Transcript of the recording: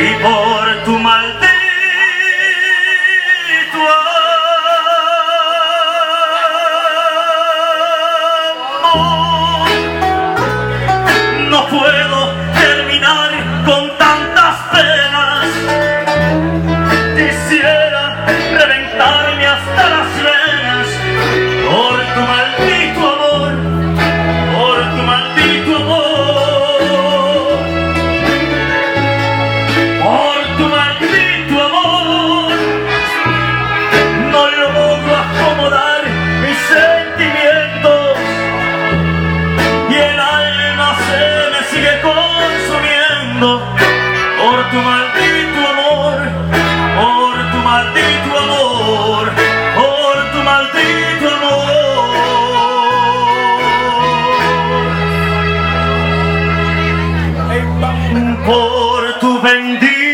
y por tu maldito amor no puedo terminar con tantas penas. Quisiera reventarme hasta las venas por tu maldito amor, por tu maldito amor, por tu maldito amor. No logro acomodar mis sentimientos y el alma se me sigue consumiendo por tu maldito amor, por tu maldito amor, por tu maldito amor. Por tu bendito